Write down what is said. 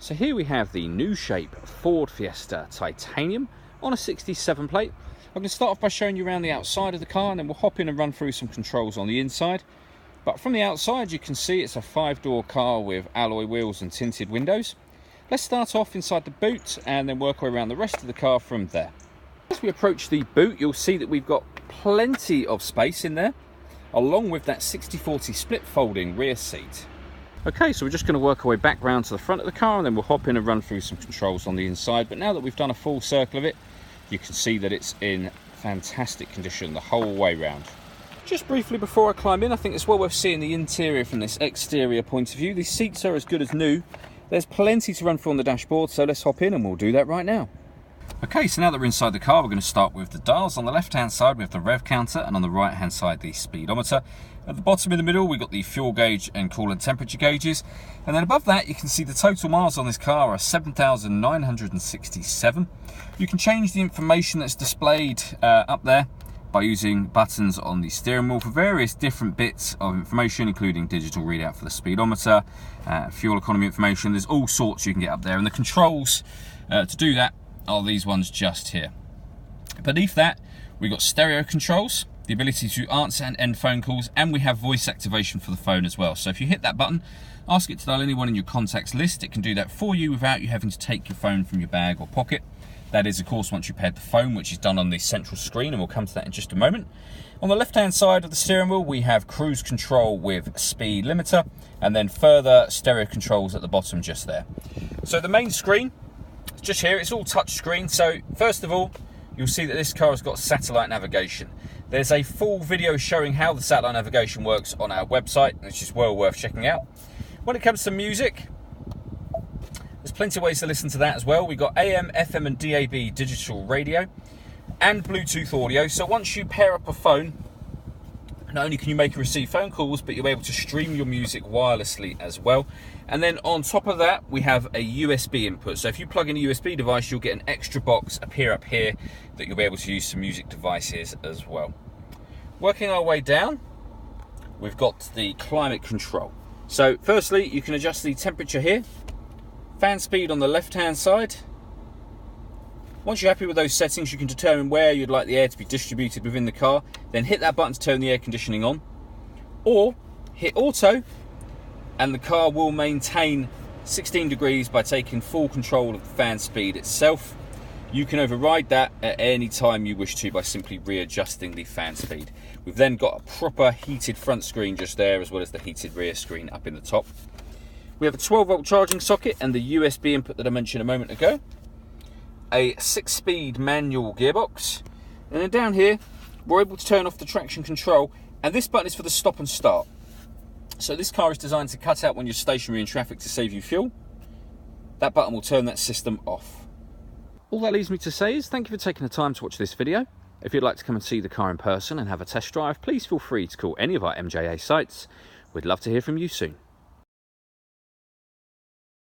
So here we have the new shape Ford Fiesta Titanium on a 67 plate. I'm going to start off by showing you around the outside of the car, and then we'll hop in and run through some controls on the inside. But from the outside you can see it's a 5-door car with alloy wheels and tinted windows. Let's start off inside the boot and then work our way around the rest of the car from there. As we approach the boot, you'll see that we've got plenty of space in there, along with that 60/40 split folding rear seat. Okay, so we're just going to work our way back round to the front of the car, and then we'll hop in and run through some controls on the inside. But now that we've done a full circle of it, you can see that it's in fantastic condition the whole way round. Just briefly before I climb in, I think it's well worth seeing the interior from this exterior point of view. These seats are as good as new. There's plenty to run through on the dashboard, so let's hop in and we'll do that right now. Okay, so now that we're inside the car, we're going to start with the dials. On the left hand side we have the rev counter, and on the right hand side the speedometer. At the bottom in the middle we've got the fuel gauge and coolant temperature gauges, and then above that you can see the total miles on this car are 7,967. You can change the information that's displayed up there by using buttons on the steering wheel for various different bits of information, including digital readout for the speedometer, fuel economy information. There's all sorts you can get up there, and the controls to do that are these ones just here. Beneath that we've got stereo controls, the ability to answer and end phone calls, and we have voice activation for the phone as well. So if you hit that button, ask it to dial anyone in your contacts list, it can do that for you without you having to take your phone from your bag or pocket. That is, of course, once you paired the phone, which is done on the central screen, and we'll come to that in just a moment. On the left-hand side of the steering wheel, we have cruise control with speed limiter, and then further stereo controls at the bottom just there. So the main screen, just here, it's all touch screen. So first of all, you'll see that this car has got satellite navigation. There's a full video showing how the satellite navigation works on our website, which is well worth checking out. When it comes to music, there's plenty of ways to listen to that as well. We've got AM, FM and DAB digital radio and Bluetooth audio. So once you pair up a phone, not only can you make and receive phone calls, but you'll be able to stream your music wirelessly as well. And then on top of that, we have a USB input. So if you plug in a USB device, you'll get an extra box appear up here that you'll be able to use some music devices as well. Working our way down, we've got the climate control. So firstly, you can adjust the temperature here. Fan speed on the left-hand side. Once you're happy with those settings, you can determine where you'd like the air to be distributed within the car. Then hit that button to turn the air conditioning on. Or hit auto, and the car will maintain 16 degrees by taking full control of the fan speed itself. You can override that at any time you wish to by simply readjusting the fan speed. We've then got a proper heated front screen just there, as well as the heated rear screen up in the top. We have a 12-volt charging socket and the USB input that I mentioned a moment ago. A 6-speed manual gearbox. And then down here, we're able to turn off the traction control, and this button is for the stop and start. So this car is designed to cut out when you're stationary in traffic to save you fuel. That button will turn that system off. All that leaves me to say is thank you for taking the time to watch this video. If you'd like to come and see the car in person and have a test drive, please feel free to call any of our MJA sites. We'd love to hear from you soon.